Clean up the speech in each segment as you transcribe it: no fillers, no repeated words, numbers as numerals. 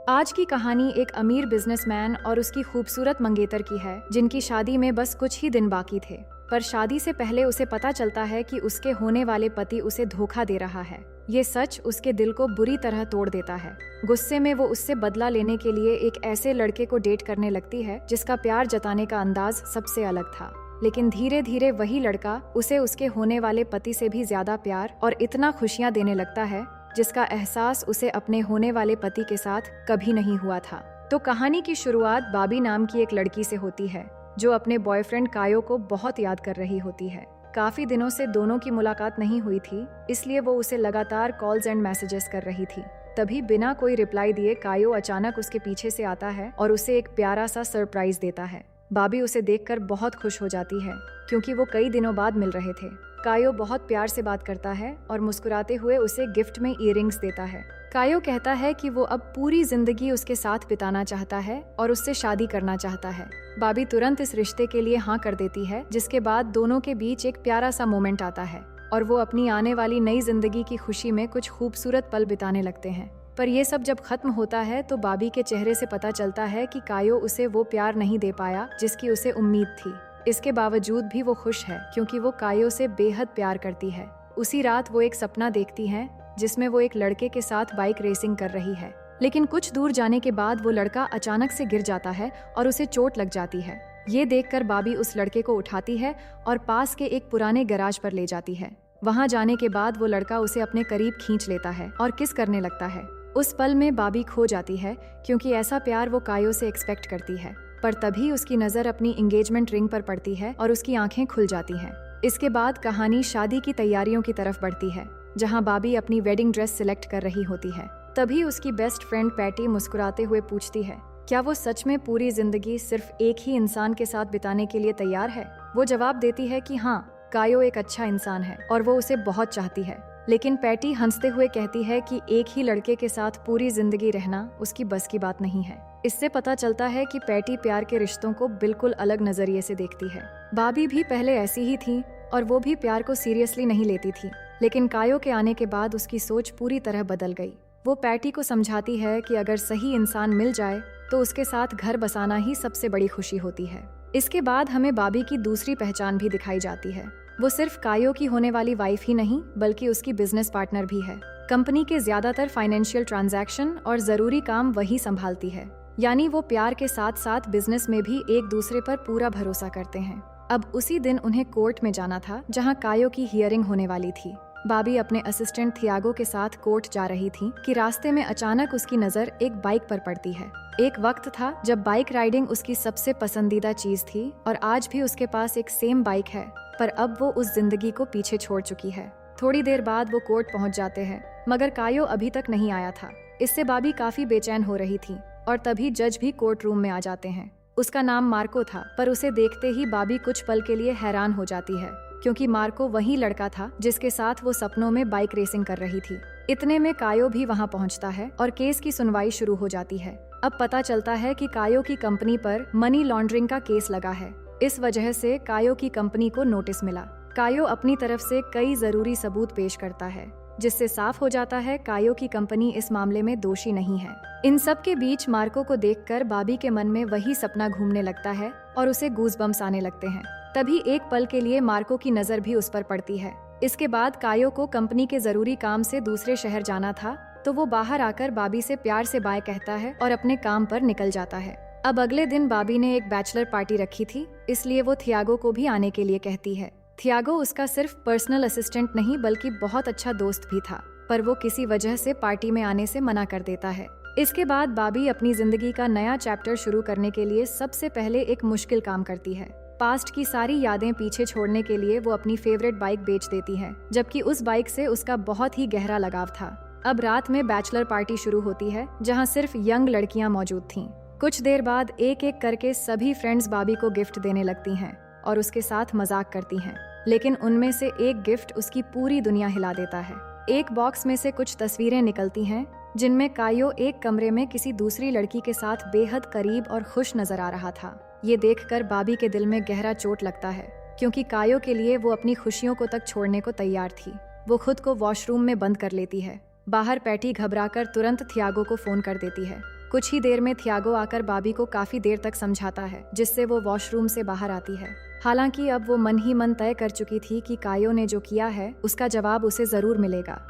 आज की कहानी एक अमीर बिजनेसमैन और उसकी खूबसूरत मंगेतर की है, जिनकी शादी में बस कुछ ही दिन बाकी थे। पर शादी से पहले उसे पता चलता है कि उसके होने वाले पति उसे धोखा दे रहा है। ये सच उसके दिल को बुरी तरह तोड़ देता है। गुस्से में वो उससे बदला लेने के लिए एक ऐसे लड़के को डेट करने लगती है जिसका प्यार जताने का अंदाज सबसे अलग था। लेकिन धीरे धीरे वही लड़का उसे उसके होने वाले पति से भी ज्यादा प्यार और इतना खुशियां देने लगता है जिसका एहसास उसे अपने होने वाले पति के साथ कभी नहीं हुआ था। तो कहानी की शुरुआत बॉबी नाम की एक लड़की से होती है जो अपने बॉयफ्रेंड कायो को बहुत याद कर रही होती है। काफी दिनों से दोनों की मुलाकात नहीं हुई थी, इसलिए वो उसे लगातार कॉल्स एंड मैसेजेस कर रही थी। तभी बिना कोई रिप्लाई दिए कायो अचानक उसके पीछे से आता है और उसे एक प्यारा सा सरप्राइज देता है। बॉबी उसे देखकर बहुत खुश हो जाती है क्योंकि वो कई दिनों बाद मिल रहे थे। कायो बहुत प्यार से बात करता है और मुस्कुराते हुए उसे गिफ्ट में इयररिंग्स देता है। कायो कहता है कि वो अब पूरी जिंदगी उसके साथ बिताना चाहता है और उससे शादी करना चाहता है। बॉबी तुरंत इस रिश्ते के लिए हाँ कर देती है, जिसके बाद दोनों के बीच एक प्यारा सा मोमेंट आता है और वो अपनी आने वाली नई जिंदगी की खुशी में कुछ खूबसूरत पल बिताने लगते हैं। पर ये सब जब खत्म होता है तो बॉबी के चेहरे से पता चलता है कि कायो उसे वो प्यार नहीं दे पाया जिसकी उसे उम्मीद थी। इसके बावजूद भी वो खुश है क्योंकि वो कायो से बेहद प्यार करती है। उसी रात वो एक सपना देखती है जिसमें वो एक लड़के के साथ बाइक रेसिंग कर रही है, लेकिन कुछ दूर जाने के बाद वो लड़का अचानक से गिर जाता है और उसे चोट लग जाती है। ये देखकर बॉबी उस लड़के को उठाती है और पास के एक पुराने गैराज पर ले जाती है। वहाँ जाने के बाद वो लड़का उसे अपने करीब खींच लेता है और किस करने लगता है। उस पल में बॉबी खो जाती है क्योंकि ऐसा प्यार वो कायो से एक्सपेक्ट करती है। पर तभी उसकी नजर अपनी एंगेजमेंट रिंग पर पड़ती है और उसकी आंखें खुल जाती हैं। इसके बाद कहानी शादी की तैयारियों की तरफ बढ़ती है, जहां बॉबी अपनी वेडिंग ड्रेस सिलेक्ट कर रही होती है। तभी उसकी बेस्ट फ्रेंड पैटी मुस्कुराते हुए पूछती है, क्या वो सच में पूरी जिंदगी सिर्फ एक ही इंसान के साथ बिताने के लिए तैयार है? वो जवाब देती है कि हाँ, कायो एक अच्छा इंसान है और वो उसे बहुत चाहती है। लेकिन पैटी हंसते हुए कहती है कि एक ही लड़के के साथ पूरी जिंदगी रहना उसकी बस की बात नहीं है। इससे पता चलता है कि पैटी प्यार के रिश्तों को बिल्कुल अलग नजरिए से देखती है। बॉबी भी पहले ऐसी ही थी और वो भी प्यार को सीरियसली नहीं लेती थी, लेकिन कायो के आने के बाद उसकी सोच पूरी तरह बदल गई। वो पैटी को समझाती है कि अगर सही इंसान मिल जाए तो उसके साथ घर बसाना ही सबसे बड़ी खुशी होती है। इसके बाद हमें बॉबी की दूसरी पहचान भी दिखाई जाती है। वो सिर्फ कायो की होने वाली वाइफ ही नहीं बल्कि उसकी बिजनेस पार्टनर भी है। कंपनी के ज्यादातर फाइनेंशियल ट्रांजैक्शन और जरूरी काम वही संभालती है, यानी वो प्यार के साथ साथ बिजनेस में भी एक दूसरे पर पूरा भरोसा करते हैं। अब उसी दिन उन्हें कोर्ट में जाना था जहां कायो की हियरिंग होने वाली थी। बॉबी अपने असिस्टेंट थियागो के साथ कोर्ट जा रही थी कि रास्ते में अचानक उसकी नजर एक बाइक पर पड़ती है। एक वक्त था जब बाइक राइडिंग उसकी सबसे पसंदीदा चीज थी और आज भी उसके पास एक सेम बाइक है, पर अब वो उस जिंदगी को पीछे छोड़ चुकी है। थोड़ी देर बाद वो कोर्ट पहुंच जाते हैं, मगर कायो अभी तक नहीं आया था। इससे बॉबी काफी बेचैन हो रही थी और तभी जज भी कोर्ट रूम में आ जाते हैं। उसका नाम मार्को था, पर उसे देखते ही बॉबी कुछ पल के लिए हैरान हो जाती है क्योंकि मार्को वही लड़का था जिसके साथ वो सपनों में बाइक रेसिंग कर रही थी। इतने में कायो भी वहाँ पहुँचता है और केस की सुनवाई शुरू हो जाती है। अब पता चलता है कि कायो की कंपनी पर मनी लॉन्ड्रिंग का केस लगा है। इस वजह से कायो की कंपनी को नोटिस मिला। कायो अपनी तरफ से कई जरूरी सबूत पेश करता है, जिससे साफ हो जाता है कायो की कंपनी इस मामले में दोषी नहीं है। इन सब के बीच मार्को को देखकर बॉबी के मन में वही सपना घूमने लगता है और उसे गूज़बम्प्स आने लगते हैं। तभी एक पल के लिए मार्को की नजर भी उस पर पड़ती है। इसके बाद कायो को कंपनी के जरूरी काम से दूसरे शहर जाना था, तो वो बाहर आकर बॉबी से प्यार से बाय कहता है और अपने काम पर निकल जाता है। अब अगले दिन बॉबी ने एक बैचलर पार्टी रखी थी, इसलिए वो थियागो को भी आने के लिए कहती है। थियागो उसका सिर्फ पर्सनल असिस्टेंट नहीं बल्कि बहुत अच्छा दोस्त भी था, पर वो किसी वजह से पार्टी में आने से मना कर देता है। इसके बाद बॉबी अपनी जिंदगी का नया चैप्टर शुरू करने के लिए सबसे पहले एक मुश्किल काम करती है। पास्ट की सारी यादें पीछे छोड़ने के लिए वो अपनी फेवरेट बाइक बेच देती है, जबकि उस बाइक से उसका बहुत ही गहरा लगाव था। अब रात में बैचलर पार्टी शुरू होती है जहाँ सिर्फ यंग लड़कियाँ मौजूद थीं। कुछ देर बाद एक एक करके सभी फ्रेंड्स बॉबी को गिफ्ट देने लगती हैं और उसके साथ मजाक करती हैं, लेकिन उनमें से एक गिफ्ट उसकी पूरी दुनिया हिला देता है। एक बॉक्स में से कुछ तस्वीरें निकलती हैं जिनमें कायो एक कमरे में किसी दूसरी लड़की के साथ बेहद करीब और खुश नजर आ रहा था। ये देखकर बॉबी के दिल में गहरा चोट लगता है क्योंकि कायो के लिए वो अपनी खुशियों को तक छोड़ने को तैयार थी। वो खुद को वॉशरूम में बंद कर लेती है। बाहर पैटी घबराकर तुरंत थियागो को फोन कर देती है। कुछ ही देर में थियागो आकर बाबी को काफी देर तक समझाता है, जिससे वो वॉशरूम से बाहर आती है। हालांकि अब वो मन ही मन तय कर चुकी थी कि कायो ने जो किया है उसका जवाब उसे जरूर मिलेगा।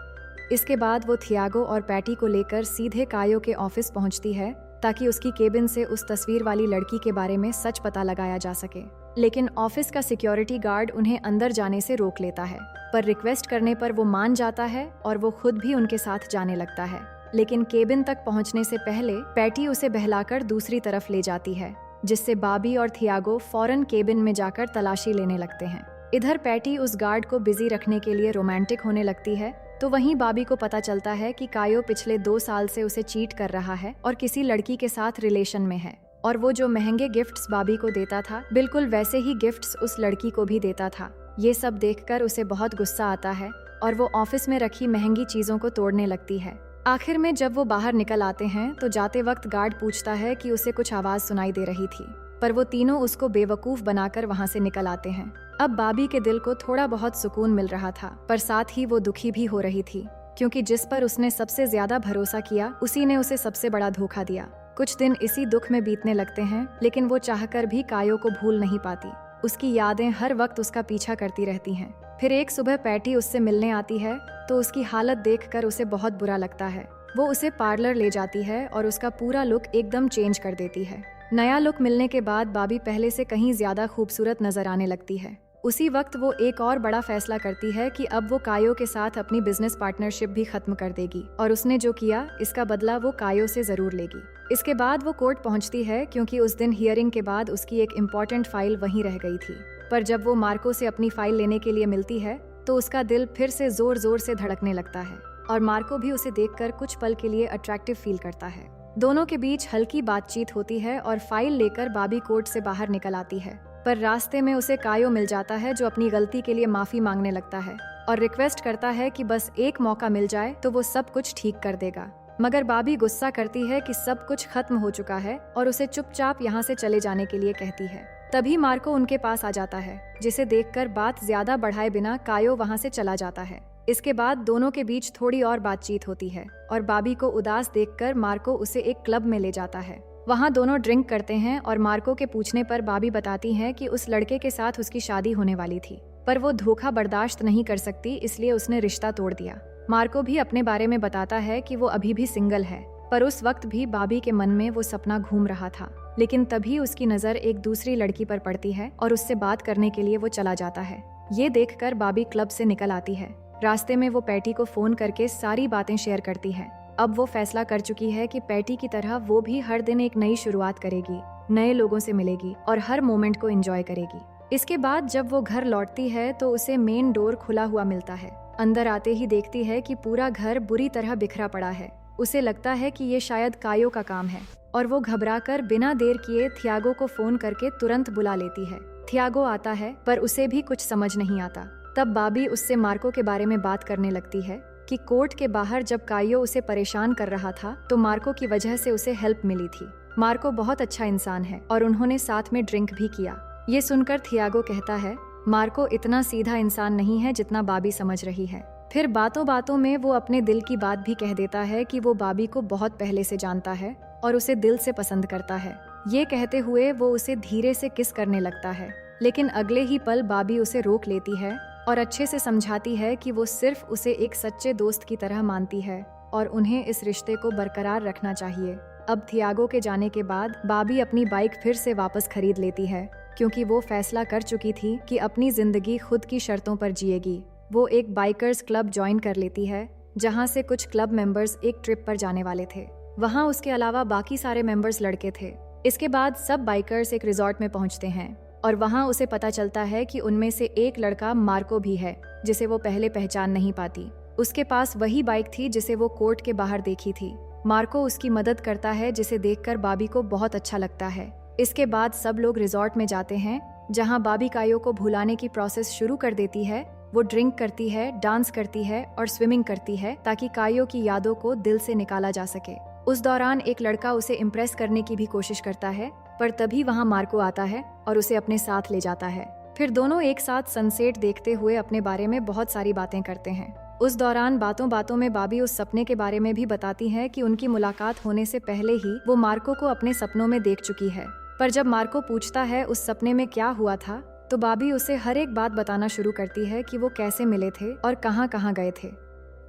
इसके बाद वो थियागो और पैटी को लेकर सीधे कायो के ऑफिस पहुंचती है ताकि उसकी केबिन से उस तस्वीर वाली लड़की के बारे में सच पता लगाया जा सके। लेकिन ऑफिस का सिक्योरिटी गार्ड उन्हें अंदर जाने से रोक लेता है, पर रिक्वेस्ट करने पर वो मान जाता है और वो खुद भी उनके साथ जाने लगता है। लेकिन केबिन तक पहुंचने से पहले पैटी उसे बहलाकर दूसरी तरफ ले जाती है, जिससे बाबी और थियागो फौरन केबिन में जाकर तलाशी लेने लगते हैं। इधर पैटी उस गार्ड को बिजी रखने के लिए रोमांटिक होने लगती है, तो वहीं बाबी को पता चलता है कि कायो पिछले 2 साल से उसे चीट कर रहा है और किसी लड़की के साथ रिलेशन में है, और वो जो महंगे गिफ्ट्स बाबी को देता था बिल्कुल वैसे ही गिफ्ट्स उस लड़की को भी देता था। ये सब देखकर उसे बहुत गुस्सा आता है और वो ऑफिस में रखी महंगी चीजों को तोड़ने लगती है। आखिर में जब वो बाहर निकल आते हैं तो जाते वक्त गार्ड पूछता है कि उसे कुछ आवाज सुनाई दे रही थी, पर वो तीनों उसको बेवकूफ बनाकर वहाँ से निकल आते हैं। अब बाबी के दिल को थोड़ा बहुत सुकून मिल रहा था, पर साथ ही वो दुखी भी हो रही थी, क्योंकि जिस पर उसने सबसे ज्यादा भरोसा किया उसी ने उसे सबसे बड़ा धोखा दिया। कुछ दिन इसी दुख में बीतने लगते हैं, लेकिन वो चाहकर भी कायो को भूल नहीं पाती। उसकी यादें हर वक्त उसका पीछा करती रहती हैं। फिर एक सुबह पैटी उससे मिलने आती है तो उसकी हालत देखकर उसे बहुत बुरा लगता है। वो उसे पार्लर ले जाती है और उसका पूरा लुक एकदम चेंज कर देती है। नया लुक मिलने के बाद बाबी पहले से कहीं ज्यादा खूबसूरत नजर आने लगती है। उसी वक्त वो एक और बड़ा फैसला करती है कि अब वो कायो के साथ अपनी बिजनेस पार्टनरशिप भी खत्म कर देगी और उसने जो किया इसका बदला वो कायो से जरूर लेगी। इसके बाद वो कोर्ट पहुंचती है, क्योंकि उस दिन हियरिंग के बाद उसकी एक इम्पोर्टेंट फाइल वहीं रह गई थी। पर जब वो मार्को से अपनी फाइल लेने के लिए मिलती है तो उसका दिल फिर से जोर जोर से धड़कने लगता है और मार्को भी उसे देखकर कुछ पल के लिए अट्रैक्टिव फील करता है। दोनों के बीच हल्की बातचीत होती है और फाइल लेकर बाबी कोर्ट से बाहर निकल आती है, पर रास्ते में उसे कायो मिल जाता है जो अपनी गलती के लिए माफी मांगने लगता है और रिक्वेस्ट करता है कि बस एक मौका मिल जाए तो वो सब कुछ ठीक कर देगा। मगर बाबी गुस्सा करती है कि सब कुछ खत्म हो चुका है और उसे चुपचाप यहाँ से चले जाने के लिए कहती है। तभी मार्को उनके पास आ जाता है, जिसे देखकर बात ज्यादा बढ़ाए बिना कायो वहाँ से चला जाता है। इसके बाद दोनों के बीच थोड़ी और बातचीत होती है और बाबी को उदास देखकर मार्को उसे एक क्लब में ले जाता है। वहाँ दोनों ड्रिंक करते हैं और मार्को के पूछने पर बाबी बताती है कि उस लड़के के साथ उसकी शादी होने वाली थी, पर वो धोखा बर्दाश्त नहीं कर सकती, इसलिए उसने रिश्ता तोड़ दिया। मार्को भी अपने बारे में बताता है कि वो अभी भी सिंगल है, पर उस वक्त भी बाबी के मन में वो सपना घूम रहा था। लेकिन तभी उसकी नजर एक दूसरी लड़की पर पड़ती है और उससे बात करने के लिए वो चला जाता है। ये देखकर बाबी क्लब से निकल आती है। रास्ते में वो पैटी को फोन करके सारी बातें शेयर करती है। अब वो फैसला कर चुकी है कि पैटी की तरह वो भी हर दिन एक नई शुरुआत करेगी, नए लोगों से मिलेगी और हर मोमेंट को एंजॉय करेगी। इसके बाद जब वो घर लौटती है तो उसे मेन डोर खुला हुआ मिलता है। अंदर आते ही देखती है कि पूरा घर बुरी तरह बिखरा पड़ा है। उसे लगता है कि ये शायद कायो का काम है और वो घबराकर बिना देर किए थियागो को फोन करके तुरंत बुला लेती है। थियागो आता है, पर उसे भी कुछ समझ नहीं आता। तब बाबी उससे मार्को के बारे में बात करने लगती है कि कोर्ट के बाहर जब कायो उसे परेशान कर रहा था तो मार्को की वजह से उसे हेल्प मिली थी। मार्को बहुत अच्छा इंसान है और उन्होंने साथ में ड्रिंक भी किया। ये सुनकर थियागो कहता है, मार्को इतना सीधा इंसान नहीं है जितना बाबी समझ रही है। फिर बातों बातों में वो अपने दिल की बात भी कह देता है कि वो बाबी को बहुत पहले से जानता है और उसे दिल से पसंद करता है। ये कहते हुए वो उसे धीरे से किस करने लगता है, लेकिन अगले ही पल बाबी उसे रोक लेती है और अच्छे से समझाती है कि वो सिर्फ उसे एक सच्चे दोस्त की तरह मानती है और उन्हें इस रिश्ते को बरकरार रखना चाहिए। अब थियागो के जाने के बाद बाबी अपनी बाइक फिर से वापस खरीद लेती है, क्योंकि वो फैसला कर चुकी थी कि अपनी जिंदगी खुद की शर्तों पर जिएगी। वो एक बाइकर्स क्लब ज्वाइन कर लेती है, जहाँ से कुछ क्लब मेंबर्स एक ट्रिप पर जाने वाले थे। वहाँ उसके अलावा बाकी सारे मेंबर्स लड़के थे। इसके बाद सब बाइकर्स एक रिजॉर्ट में पहुँचते हैं और वहाँ उसे पता चलता है कि उनमें से एक लड़का मार्को भी है, जिसे वो पहले पहचान नहीं पाती। उसके पास वही बाइक थी जिसे वो कोर्ट के बाहर देखी थी। मार्को उसकी मदद करता है, जिसे देखकर बाबी को बहुत अच्छा लगता है। इसके बाद सब लोग रिजॉर्ट में जाते हैं, जहाँ बाबी कायो को भुलाने की प्रोसेस शुरू कर देती है। वो ड्रिंक करती है, डांस करती है और स्विमिंग करती है ताकि कायो की यादों को दिल से निकाला जा सके। उस दौरान एक लड़का उसे इम्प्रेस करने की भी कोशिश करता है, पर तभी वहाँ मार्को आता है और उसे अपने साथ ले जाता है। फिर दोनों एक साथ सनसेट देखते हुए अपने बारे में बहुत सारी बातें करते हैं। उस दौरान बातों बातों में बाबी उस सपने के बारे में भी बताती है कि उनकी मुलाकात होने से पहले ही वो मार्को को अपने सपनों में देख चुकी है। पर जब मार्को पूछता है उस सपने में क्या हुआ था, तो बाबी उसे हर एक बात बताना शुरू करती है कि वो कैसे मिले थे और कहाँ कहाँ गए थे।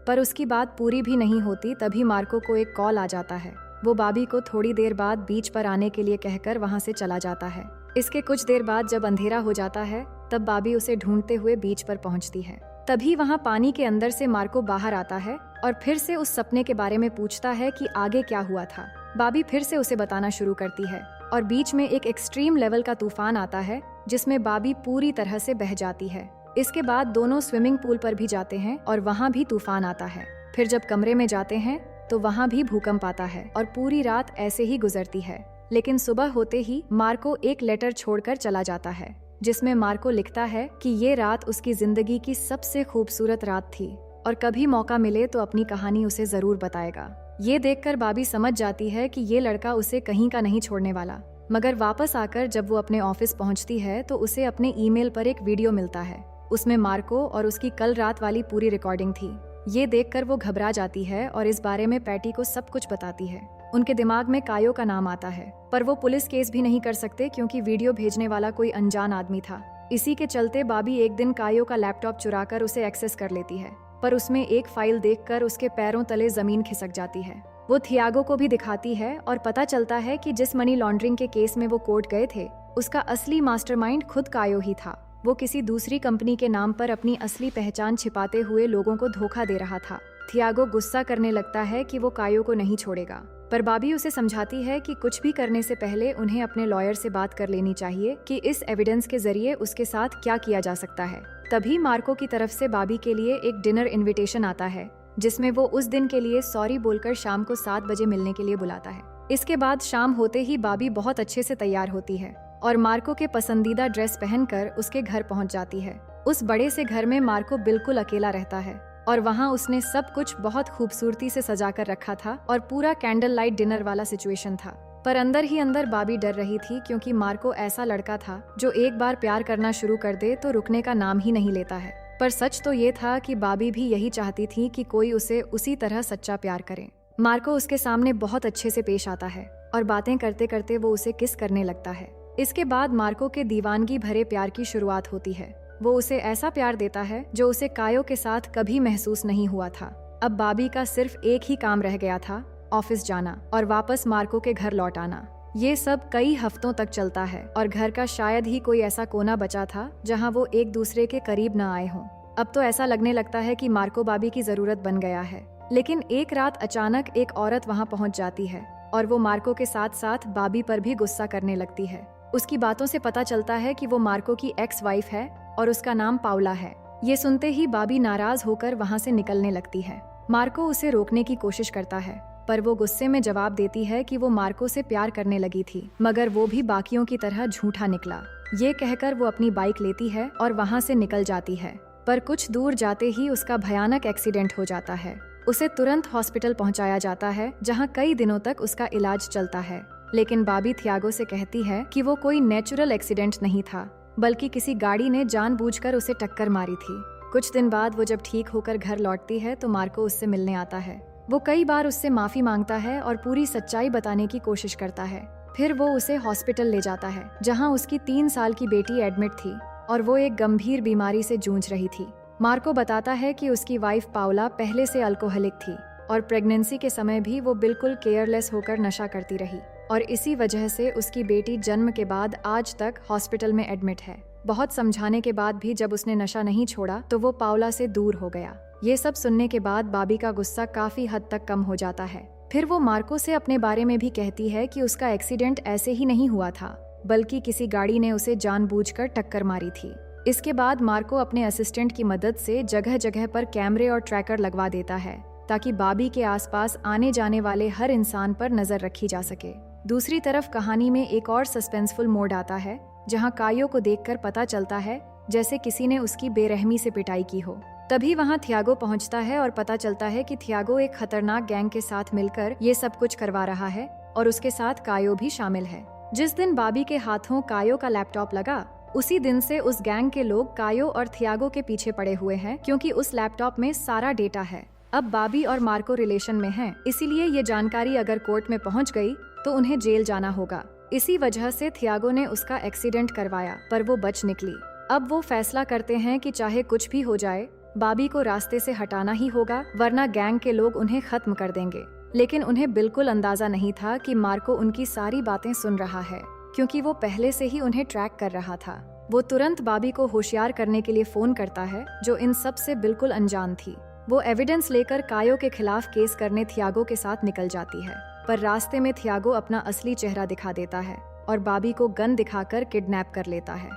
पर उसकी बात पूरी भी नहीं होती तभी मार्को को एक कॉल आ जाता है। वो बाबी को थोड़ी देर बाद बीच पर आने के लिए कहकर वहाँ से चला जाता है। इसके कुछ देर बाद जब अंधेरा हो जाता है तब बाबी उसे ढूंढते हुए बीच पर पहुँचती है। तभी वहाँ पानी के अंदर से मार्को बाहर आता है और फिर से उस सपने के बारे में पूछता है कि आगे क्या हुआ था। बाबी फिर से उसे बताना शुरू करती है और बीच में एक एक्सट्रीम लेवल का तूफान आता है जिसमें बाबी पूरी तरह से बह जाती है। इसके बाद दोनों स्विमिंग पूल पर भी जाते हैं और वहाँ भी तूफान आता है। फिर जब कमरे में जाते हैं तो वहाँ भी भूकंप आता है और पूरी रात ऐसे ही गुजरती है। लेकिन सुबह होते ही मार्को एक लेटर छोड़कर चला जाता है जिसमें मार्को लिखता है कि ये रात उसकी जिंदगी की सबसे खूबसूरत रात थी और कभी मौका मिले तो अपनी कहानी उसे जरूर बताएगा। ये देखकर बाबी समझ जाती है कि ये लड़का उसे कहीं का नहीं छोड़ने वाला। मगर वापस आकर जब वो अपने ऑफिस पहुंचती है तो उसे अपने ईमेल पर एक वीडियो मिलता है। उसमें मार्को और उसकी कल रात वाली पूरी रिकॉर्डिंग थी। ये देखकर वो घबरा जाती है और इस बारे में पैटी को सब कुछ बताती है। उनके दिमाग में कायो का नाम आता है, पर वो पुलिस केस भी नहीं कर सकते क्योंकि वीडियो भेजने वाला कोई अनजान आदमी था। इसी के चलते बाबी एक दिन कायो का लैपटॉप चुराकर उसे एक्सेस कर लेती है, पर उसमें एक फाइल देखकर उसके पैरों तले जमीन खिसक जाती है। वो थियागो को भी दिखाती है और पता चलता है कि जिस मनी लॉन्ड्रिंग के केस में वो कोर्ट गए थे उसका असली मास्टरमाइंड खुद कायो ही था। वो किसी दूसरी कंपनी के नाम पर अपनी असली पहचान छिपाते हुए लोगों को धोखा दे रहा था। थियागो गुस्सा करने लगता है कि वो कायो को नहीं छोड़ेगा, पर बाबी उसे समझाती है कि कुछ भी करने से पहले उन्हें अपने लॉयर से बात कर लेनी चाहिए कि इस एविडेंस के जरिए उसके साथ क्या किया जा सकता है। तभी मार्को की तरफ से बाबी के लिए एक डिनर इन्विटेशन आता है जिसमें वो उस दिन के लिए सॉरी बोलकर शाम को 7 बजे मिलने के लिए बुलाता है। इसके बाद शाम होते ही बाबी बहुत अच्छे से तैयार होती है और मार्को के पसंदीदा ड्रेस पहनकर उसके घर पहुंच जाती है। उस बड़े से घर में मार्को बिल्कुल अकेला रहता है और वहां उसने सब कुछ बहुत खूबसूरती से सजा कर रखा था और पूरा कैंडल लाइट डिनर वाला सिचुएशन था। पर अंदर ही अंदर बाबी डर रही थी क्योंकि मार्को ऐसा लड़का था जो एक बार प्यार करना शुरू कर दे तो रुकने का नाम ही नहीं लेता है। पर सच तो ये था कि बाबी भी यही चाहती थी कि कोई उसे उसी तरह सच्चा प्यार करे। मार्को उसके सामने बहुत अच्छे से पेश आता है और बातें करते करते वो उसे किस करने लगता है। इसके बाद मार्को के दीवानगी भरे प्यार की शुरुआत होती है। वो उसे ऐसा प्यार देता है जो उसे कायो के साथ कभी महसूस नहीं हुआ था। अब बाबी का सिर्फ एक ही काम रह गया था, ऑफिस जाना और वापस मार्को के घर लौट आना। ये सब कई हफ्तों तक चलता है और घर का शायद ही कोई ऐसा कोना बचा था जहां वो एक दूसरे के करीब न आए हों। अब तो ऐसा लगने लगता है कि मार्को बाबी की जरूरत बन गया है। लेकिन एक रात अचानक एक औरत वहां पहुंच जाती है और वो मार्को के साथ साथ बाबी पर भी गुस्सा करने लगती है। उसकी बातों से पता चलता है कि वो मार्को की एक्स वाइफ है और उसका नाम पाउला है। ये सुनते ही बाबी नाराज होकर वहाँ से निकलने लगती है। मार्को उसे रोकने की कोशिश करता है पर वो गुस्से में जवाब देती है कि वो मार्को से प्यार करने लगी थी, मगर वो भी बाकियों की तरह झूठा निकला। ये कहकर वो अपनी बाइक लेती है और वहाँ से निकल जाती है। पर कुछ दूर जाते ही उसका भयानक एक्सीडेंट हो जाता है। उसे तुरंत हॉस्पिटल पहुँचाया जाता है जहाँ कई दिनों तक उसका इलाज चलता है। लेकिन बाबी थियागो से कहती है कि वो कोई नेचुरल एक्सीडेंट नहीं था, बल्कि किसी गाड़ी ने जानबूझकर उसे टक्कर मारी थी। कुछ दिन बाद वो जब ठीक होकर घर लौटती है तो मार्को उससे मिलने आता है। वो कई बार उससे माफी मांगता है और पूरी सच्चाई बताने की कोशिश करता है। फिर वो उसे हॉस्पिटल ले जाता है जहां उसकी 3 साल की बेटी एडमिट थी और वो एक गंभीर बीमारी से जूझ रही थी। मार्को बताता है कि उसकी वाइफ पाउला पहले से अल्कोहलिक थी और प्रेगनेंसी के समय भी वो बिल्कुल केयरलेस होकर नशा करती रही और इसी वजह से उसकी बेटी जन्म के बाद आज तक हॉस्पिटल में एडमिट है। बहुत समझाने के बाद भी जब उसने नशा नहीं छोड़ा तो वो पाउला से दूर हो गया। ये सब सुनने के बाद बाबी का गुस्सा काफी हद तक कम हो जाता है। फिर वो मार्को से अपने बारे में भी कहती है कि उसका एक्सीडेंट ऐसे ही नहीं हुआ था, बल्कि किसी गाड़ी ने उसे जानबूझकर टक्कर मारी थी। इसके बाद मार्को अपने असिस्टेंट की मदद से जगह जगह पर कैमरे और ट्रैकर लगवा देता है ताकि बाबी के आसपास आने जाने वाले हर इंसान पर नजर रखी जा सके। दूसरी तरफ कहानी में एक और सस्पेंसफुल मोड आता है जहां कायो को देखकर पता चलता है जैसे किसी ने उसकी बेरहमी से पिटाई की हो। तभी वहां थियागो पहुंचता है और पता चलता है कि थियागो एक खतरनाक गैंग के साथ मिलकर ये सब कुछ करवा रहा है और उसके साथ कायो भी शामिल है। जिस दिन बाबी के हाथों कायो का लैपटॉप लगा उसी दिन से उस गैंग के लोग कायो और थियागो के पीछे पड़े हुए हैं, क्योंकि उस लैपटॉप में सारा डेटा है। अब बाबी और मार्को रिलेशन में हैं, इसीलिए ये जानकारी अगर कोर्ट में पहुंच गई तो उन्हें जेल जाना होगा। इसी वजह से थियागो ने उसका एक्सीडेंट करवाया, पर वो बच निकली। अब वो फैसला करते हैं कि चाहे कुछ भी हो जाए, बाबी को रास्ते से हटाना ही होगा, वरना गैंग के लोग उन्हें खत्म कर देंगे। लेकिन उन्हें बिल्कुल अंदाजा नहीं था कि मार्को उनकी सारी बातें सुन रहा है, क्योंकि वो पहले से ही उन्हें ट्रैक कर रहा था। वो तुरंत बाबी को होशियार करने के लिए फोन करता है, जो इन सब से बिल्कुल अनजान थी। वो एविडेंस लेकर कायो के खिलाफ केस करने थियागो के साथ निकल जाती है, पर रास्ते में थियागो अपना असली चेहरा दिखा देता है और बाबी को गन दिखाकर किडनैप कर लेता है।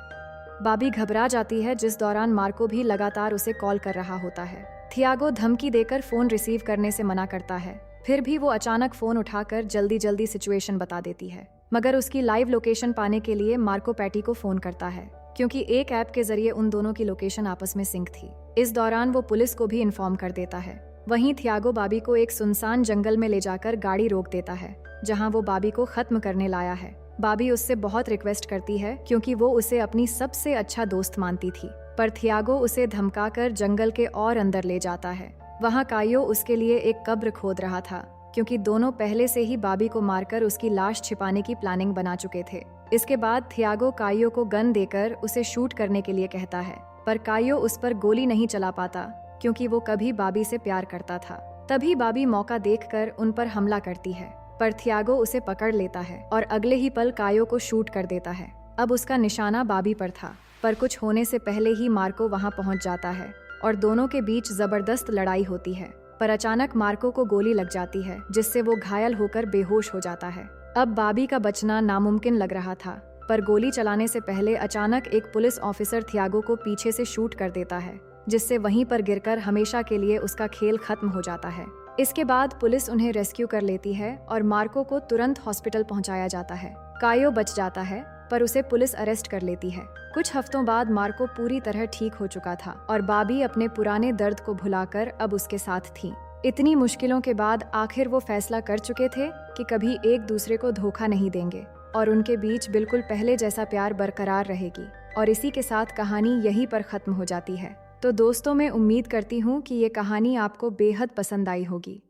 बाबी घबरा जाती है, जिस दौरान मार्को भी लगातार उसे कॉल कर रहा होता है। थियागो धमकी देकर फोन रिसीव करने से मना करता है, फिर भी वो अचानक फोन उठाकर जल्दी जल्दी सिचुएशन बता देती है। मगर उसकी लाइव लोकेशन पाने के लिए मार्को पैटी को फोन करता है, क्योंकि एक ऐप के जरिए उन दोनों की लोकेशन आपस में सिंक थी। इस दौरान वो पुलिस को भी इन्फॉर्म कर देता है। वहीं थियागो बाबी को एक सुनसान जंगल में ले जाकर गाड़ी रोक देता है, जहां वो बाबी को खत्म करने लाया है। बाबी उससे बहुत रिक्वेस्ट करती है, क्योंकि वो उसे अपनी सबसे अच्छा दोस्त मानती थी, पर थियागो उसे धमकाकर जंगल के और अंदर ले जाता है। वहाँ कायो उसके लिए एक कब्र खोद रहा था, क्योंकि दोनों पहले से ही बाबी को मारकर उसकी लाश छिपाने की प्लानिंग बना चुके थे। इसके बाद थियागो कायो को गन देकर उसे शूट करने के लिए कहता है, पर कायो उस पर गोली नहीं चला पाता, क्योंकि वो कभी बाबी से प्यार करता था। तभी बाबी मौका देखकर उन पर हमला करती है, पर थियागो उसे पकड़ लेता है और अगले ही पल कायो को शूट कर देता है। अब उसका निशाना बाबी पर था, पर कुछ होने से पहले ही मार्को वहाँ पहुँच जाता है और दोनों के बीच जबरदस्त लड़ाई होती है। पर अचानक मार्को को गोली लग जाती है, जिससे वो घायल होकर बेहोश हो जाता है। अब बाबी का बचना नामुमकिन लग रहा था, पर गोली चलाने से पहले अचानक एक पुलिस ऑफिसर थियागो को पीछे से शूट कर देता है, जिससे वहीं पर गिरकर हमेशा के लिए उसका खेल खत्म हो जाता है। इसके बाद पुलिस उन्हें रेस्क्यू कर लेती है और मार्को को तुरंत हॉस्पिटल पहुंचाया जाता है। कायो बच जाता है, पर उसे पुलिस अरेस्ट कर लेती है। कुछ हफ्तों बाद मार्को पूरी तरह ठीक हो चुका था और बाबी अपने पुराने दर्द को भुलाकर अब उसके साथ थी। इतनी मुश्किलों के बाद आखिर वो फैसला कर चुके थे कि कभी एक दूसरे को धोखा नहीं देंगे और उनके बीच बिल्कुल पहले जैसा प्यार बरकरार रहेगी। और इसी के साथ कहानी यहीं पर खत्म हो जाती है। तो दोस्तों, मैं उम्मीद करती हूँ कि ये कहानी आपको बेहद पसंद आई होगी।